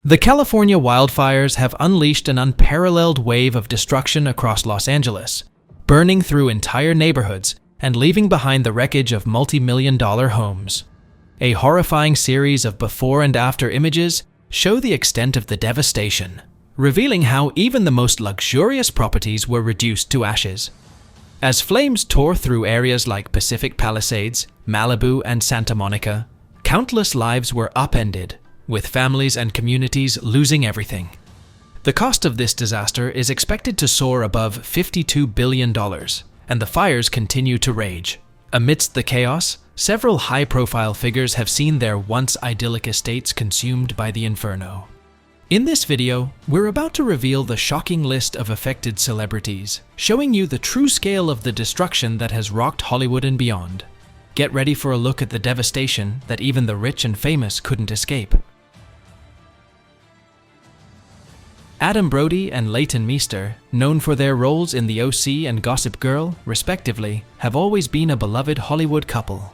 The California wildfires have unleashed an unparalleled wave of destruction across Los Angeles, burning through entire neighborhoods and leaving behind the wreckage of multi-million-dollar homes. A horrifying series of before and after images show the extent of the devastation, revealing how even the most luxurious properties were reduced to ashes. As flames tore through areas like Pacific Palisades, Malibu, and Santa Monica, countless lives were upended, with families and communities losing everything. The cost of this disaster is expected to soar above $52 billion, and the fires continue to rage. Amidst the chaos, several high-profile figures have seen their once idyllic estates consumed by the inferno. In this video, we're about to reveal the shocking list of affected celebrities, showing you the true scale of the destruction that has rocked Hollywood and beyond. Get ready for a look at the devastation that even the rich and famous couldn't escape. Adam Brody and Leighton Meester, known for their roles in The O.C. and Gossip Girl, respectively, have always been a beloved Hollywood couple.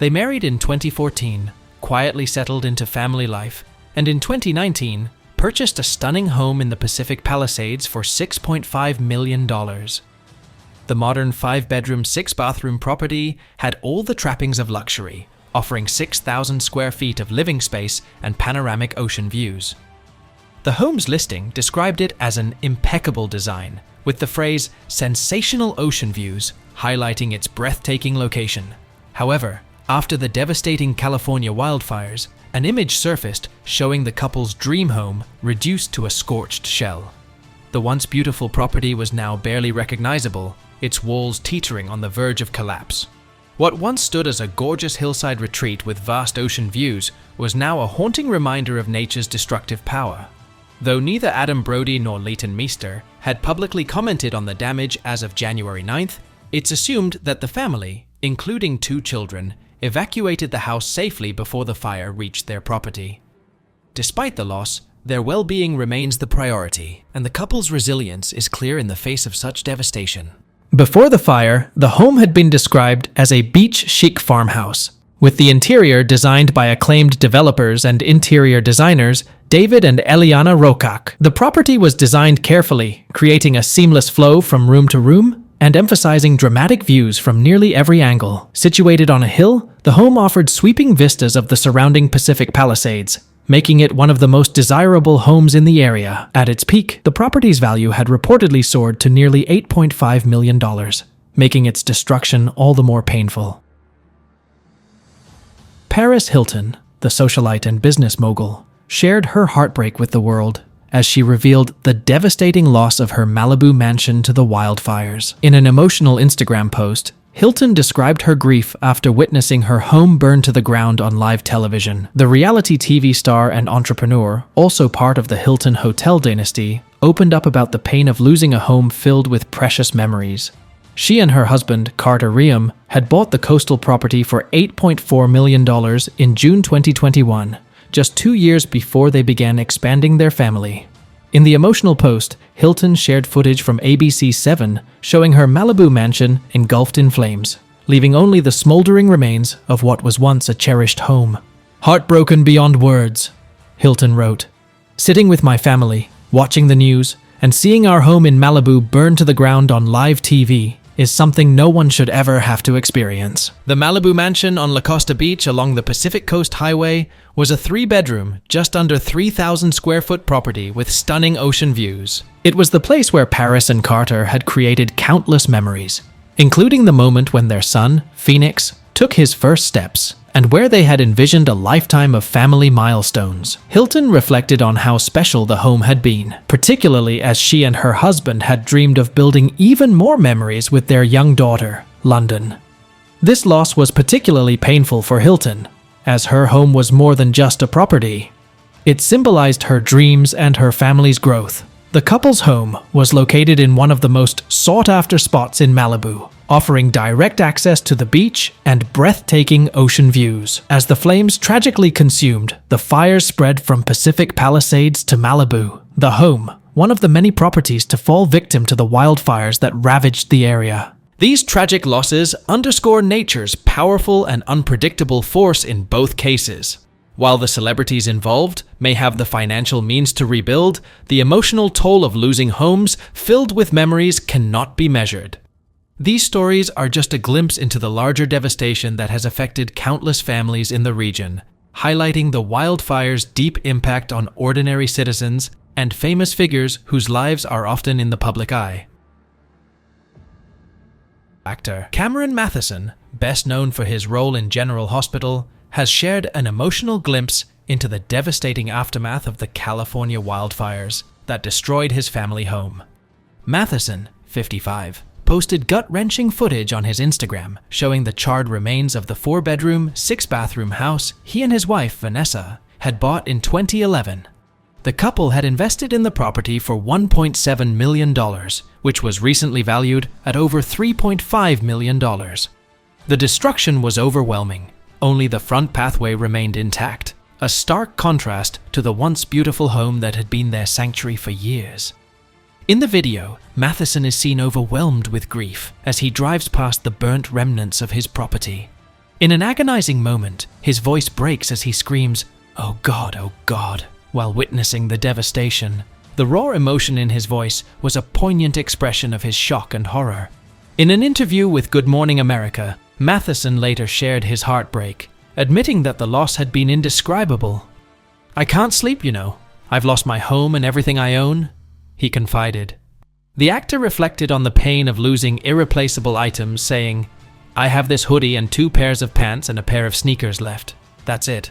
They married in 2014, quietly settled into family life, and in 2019, purchased a stunning home in the Pacific Palisades for $6.5 million. The modern 5-bedroom, 6-bathroom property had all the trappings of luxury, offering 6,000 square feet of living space and panoramic ocean views. The home's listing described it as an impeccable design, with the phrase "sensational ocean views" highlighting its breathtaking location. However, after the devastating California wildfires, an image surfaced showing the couple's dream home reduced to a scorched shell. The once beautiful property was now barely recognizable, its walls teetering on the verge of collapse. What once stood as a gorgeous hillside retreat with vast ocean views was now a haunting reminder of nature's destructive power. Though neither Adam Brody nor Leighton Meester had publicly commented on the damage as of January 9th, it's assumed that the family, including 2 children, evacuated the house safely before the fire reached their property. Despite the loss, their well-being remains the priority, and the couple's resilience is clear in the face of such devastation. Before the fire, the home had been described as a beach chic farmhouse, with the interior designed by acclaimed developers and interior designers David and Eliana Rokach. The property was designed carefully, creating a seamless flow from room to room and emphasizing dramatic views from nearly every angle. Situated on a hill, the home offered sweeping vistas of the surrounding Pacific Palisades, making it one of the most desirable homes in the area. At its peak, the property's value had reportedly soared to nearly $8.5 million, making its destruction all the more painful. Paris Hilton, the socialite and business mogul, shared her heartbreak with the world as she revealed the devastating loss of her Malibu mansion to the wildfires. In an emotional Instagram post, Hilton described her grief after witnessing her home burn to the ground on live television. The reality TV star and entrepreneur, also part of the Hilton Hotel dynasty, opened up about the pain of losing a home filled with precious memories. She and her husband, Carter Riem, had bought the coastal property for $8.4 million in June 2021, just 2 years before they began expanding their family. In the emotional post, Hilton shared footage from ABC 7 showing her Malibu mansion engulfed in flames, leaving only the smoldering remains of what was once a cherished home. "Heartbroken beyond words," Hilton wrote. "Sitting with my family, watching the news, and seeing our home in Malibu burn to the ground on live TV is something no one should ever have to experience." The Malibu mansion on La Costa Beach along the Pacific Coast Highway was a 3-bedroom, just under 3,000 square foot property with stunning ocean views. It was the place where Paris and Carter had created countless memories, including the moment when their son, Phoenix, took his first steps, and where they had envisioned a lifetime of family milestones. Hilton reflected on how special the home had been, particularly as she and her husband had dreamed of building even more memories with their young daughter, London. This loss was particularly painful for Hilton, as her home was more than just a property. It symbolized her dreams and her family's growth. The couple's home was located in one of the most sought-after spots in Malibu, offering direct access to the beach and breathtaking ocean views. As the flames tragically consumed, the fires spread from Pacific Palisades to Malibu. The home, one of the many properties to fall victim to the wildfires that ravaged the area. These tragic losses underscore nature's powerful and unpredictable force in both cases. While the celebrities involved may have the financial means to rebuild, the emotional toll of losing homes filled with memories cannot be measured. These stories are just a glimpse into the larger devastation that has affected countless families in the region, highlighting the wildfire's deep impact on ordinary citizens and famous figures whose lives are often in the public eye. Actor Cameron Matheson, best known for his role in General Hospital, has shared an emotional glimpse into the devastating aftermath of the California wildfires that destroyed his family home. Matheson, 55, posted gut-wrenching footage on his Instagram showing the charred remains of the 4-bedroom, 6-bathroom house he and his wife, Vanessa, had bought in 2011. The couple had invested in the property for $1.7 million, which was recently valued at over $3.5 million. The destruction was overwhelming. Only the front pathway remained intact, a stark contrast to the once beautiful home that had been their sanctuary for years. In the video, Matheson is seen overwhelmed with grief as he drives past the burnt remnants of his property. In an agonizing moment, his voice breaks as he screams, "Oh God," while witnessing the devastation. The raw emotion in his voice was a poignant expression of his shock and horror. In an interview with Good Morning America, Matheson later shared his heartbreak, admitting that the loss had been indescribable. "I can't sleep, I've lost my home and everything I own," he confided. The actor reflected on the pain of losing irreplaceable items, saying, "I have this hoodie and 2 pairs of pants and a pair of sneakers left. That's it."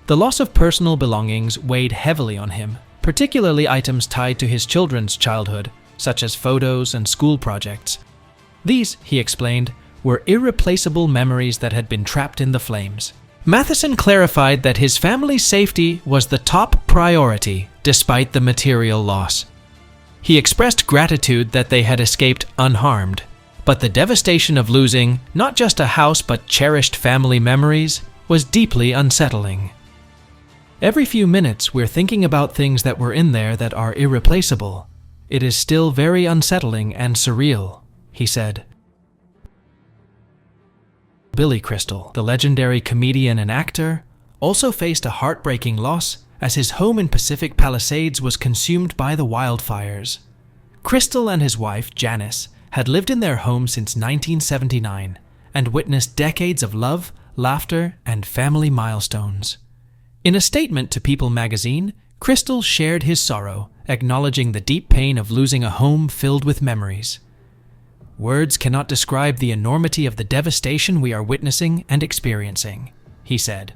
The loss of personal belongings weighed heavily on him, particularly items tied to his children's childhood, such as photos and school projects. These, he explained, were irreplaceable memories that had been trapped in the flames. Matheson clarified that his family's safety was the top priority, despite the material loss. He expressed gratitude that they had escaped unharmed, but the devastation of losing not just a house but cherished family memories was deeply unsettling. "Every few minutes we're thinking about things that were in there that are irreplaceable. It is still very unsettling and surreal," he said. Billy Crystal, the legendary comedian and actor, also faced a heartbreaking loss as his home in Pacific Palisades was consumed by the wildfires. Crystal and his wife, Janice, had lived in their home since 1979 and witnessed decades of love, laughter, and family milestones. In a statement to People magazine, Crystal shared his sorrow, acknowledging the deep pain of losing a home filled with memories. "Words cannot describe the enormity of the devastation we are witnessing and experiencing," he said.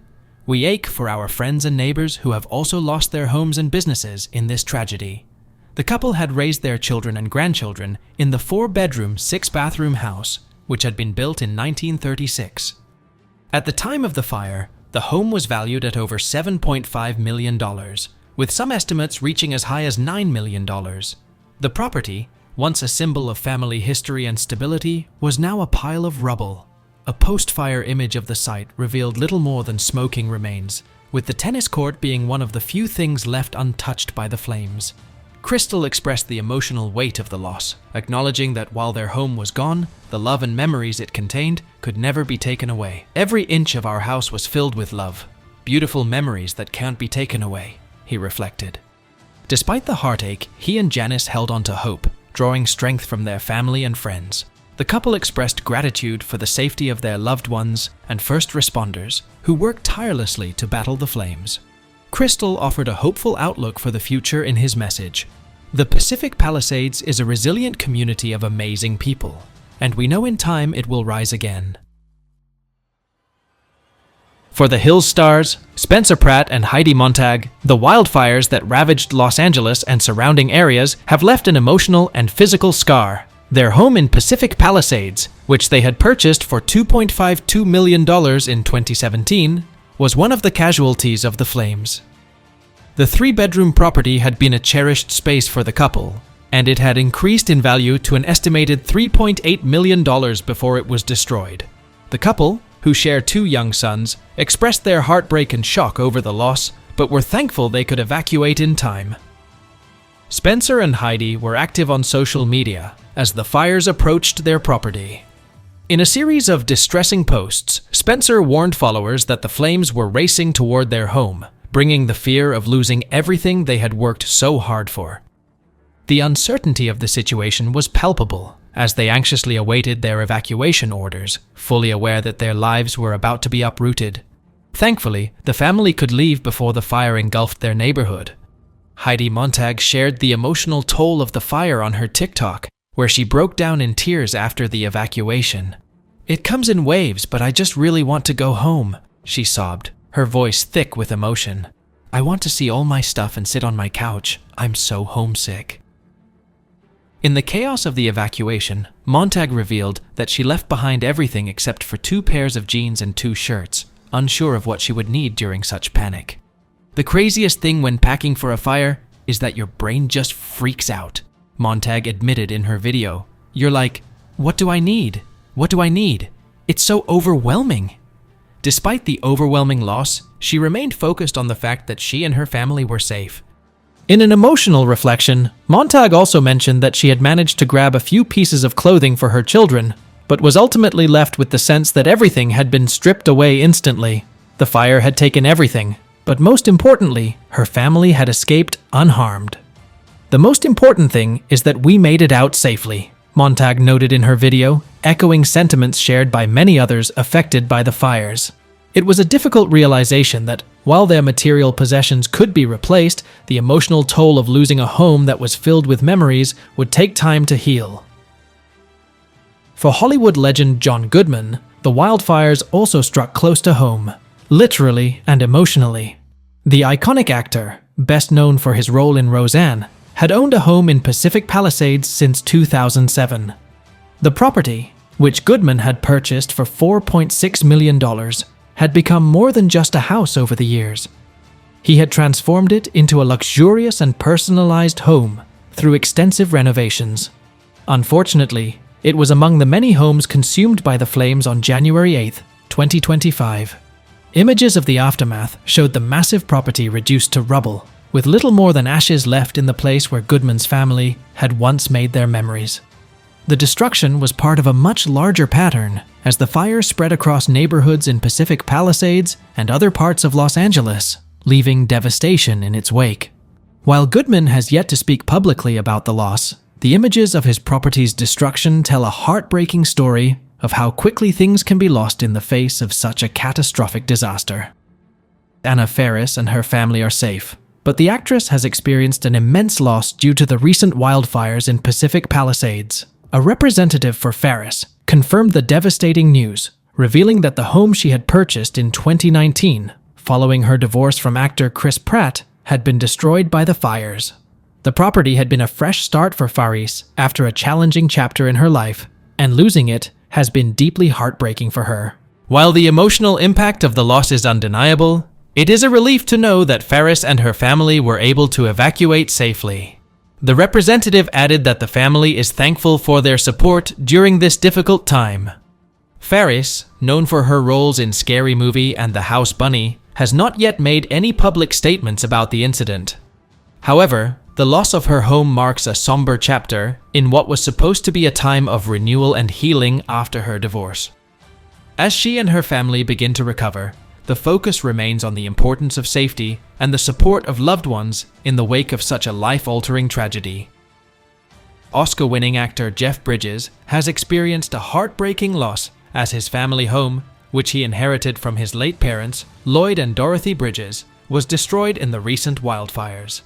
"We ache for our friends and neighbors who have also lost their homes and businesses in this tragedy." The couple had raised their children and grandchildren in the 4-bedroom, 6-bathroom house, which had been built in 1936. At the time of the fire, the home was valued at over $7.5 million, with some estimates reaching as high as $9 million. The property, once a symbol of family history and stability, was now a pile of rubble. A post-fire image of the site revealed little more than smoking remains, with the tennis court being one of the few things left untouched by the flames. Crystal expressed the emotional weight of the loss, acknowledging that while their home was gone, the love and memories it contained could never be taken away. "Every inch of our house was filled with love, beautiful memories that can't be taken away," he reflected. Despite the heartache, he and Janice held on to hope, drawing strength from their family and friends. The couple expressed gratitude for the safety of their loved ones and first responders who worked tirelessly to battle the flames. Crystal offered a hopeful outlook for the future in his message. "The Pacific Palisades is a resilient community of amazing people, and we know in time it will rise again." For the Hills stars, Spencer Pratt and Heidi Montag, the wildfires that ravaged Los Angeles and surrounding areas have left an emotional and physical scar. Their home in Pacific Palisades, which they had purchased for $2.52 million in 2017, was one of the casualties of the flames. The 3-bedroom property had been a cherished space for the couple, and it had increased in value to an estimated $3.8 million before it was destroyed. The couple, who share 2 young sons, expressed their heartbreak and shock over the loss, but were thankful they could evacuate in time. Spencer and Heidi were active on social media as the fires approached their property. In a series of distressing posts, Spencer warned followers that the flames were racing toward their home, bringing the fear of losing everything they had worked so hard for. The uncertainty of the situation was palpable as they anxiously awaited their evacuation orders, fully aware that their lives were about to be uprooted. Thankfully, the family could leave before the fire engulfed their neighborhood. Heidi Montag shared the emotional toll of the fire on her TikTok, where she broke down in tears after the evacuation. "It comes in waves, but I just really want to go home," she sobbed, her voice thick with emotion. "I want to see all my stuff and sit on my couch. I'm so homesick." In the chaos of the evacuation, Montag revealed that she left behind everything except for 2 pairs of jeans and 2 shirts, unsure of what she would need during such panic. "The craziest thing when packing for a fire is that your brain just freaks out," Montag admitted in her video. "You're like, what do I need? What do I need? It's so overwhelming." Despite the overwhelming loss, she remained focused on the fact that she and her family were safe. In an emotional reflection, Montag also mentioned that she had managed to grab a few pieces of clothing for her children, but was ultimately left with the sense that everything had been stripped away instantly. The fire had taken everything, but most importantly, her family had escaped unharmed. "The most important thing is that we made it out safely," Montag noted in her video, echoing sentiments shared by many others affected by the fires. It was a difficult realization that, while their material possessions could be replaced, the emotional toll of losing a home that was filled with memories would take time to heal. For Hollywood legend John Goodman, the wildfires also struck close to home, literally and emotionally. The iconic actor, best known for his role in Roseanne, had owned a home in Pacific Palisades since 2007. The property, which Goodman had purchased for $4.6 million, had become more than just a house over the years. He had transformed it into a luxurious and personalized home through extensive renovations. Unfortunately, it was among the many homes consumed by the flames on January 8, 2025. Images of the aftermath showed the massive property reduced to rubble, with little more than ashes left in the place where Goodman's family had once made their memories. The destruction was part of a much larger pattern, as the fire spread across neighborhoods in Pacific Palisades and other parts of Los Angeles, leaving devastation in its wake. While Goodman has yet to speak publicly about the loss, the images of his property's destruction tell a heartbreaking story of how quickly things can be lost in the face of such a catastrophic disaster. Anna Faris and her family are safe, but the actress has experienced an immense loss due to the recent wildfires in Pacific Palisades. A representative for Faris confirmed the devastating news, revealing that the home she had purchased in 2019, following her divorce from actor Chris Pratt, had been destroyed by the fires. The property had been a fresh start for Faris after a challenging chapter in her life, and losing it has been deeply heartbreaking for her. While the emotional impact of the loss is undeniable, it is a relief to know that Faris and her family were able to evacuate safely. The representative added that the family is thankful for their support during this difficult time. Faris, known for her roles in Scary Movie and The House Bunny, has not yet made any public statements about the incident. However, the loss of her home marks a somber chapter in what was supposed to be a time of renewal and healing after her divorce. As she and her family begin to recover, the focus remains on the importance of safety and the support of loved ones in the wake of such a life-altering tragedy. Oscar-winning actor Jeff Bridges has experienced a heartbreaking loss as his family home, which he inherited from his late parents, Lloyd and Dorothy Bridges, was destroyed in the recent wildfires.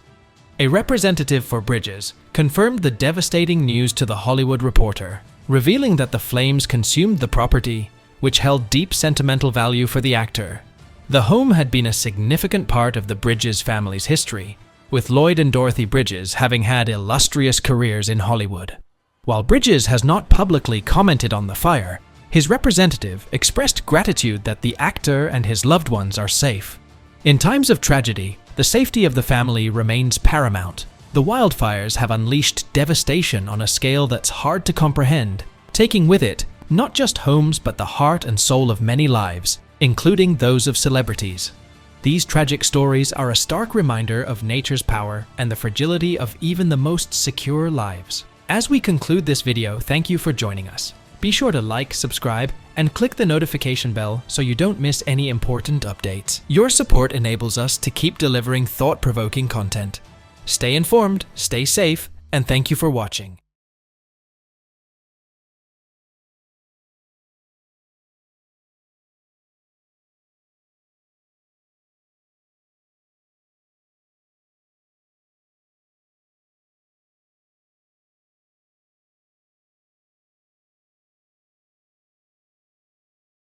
A representative for Bridges confirmed the devastating news to The Hollywood Reporter, revealing that the flames consumed the property, which held deep sentimental value for the actor. The home had been a significant part of the Bridges family's history, with Lloyd and Dorothy Bridges having had illustrious careers in Hollywood. While Bridges has not publicly commented on the fire, his representative expressed gratitude that the actor and his loved ones are safe. In times of tragedy, the safety of the family remains paramount. The wildfires have unleashed devastation on a scale that's hard to comprehend, taking with it not just homes but the heart and soul of many lives, including those of celebrities. These tragic stories are a stark reminder of nature's power and the fragility of even the most secure lives. As we conclude this video, thank you for joining us. Be sure to like, subscribe, and click the notification bell so you don't miss any important updates. Your support enables us to keep delivering thought-provoking content. Stay informed, stay safe, and thank you for watching.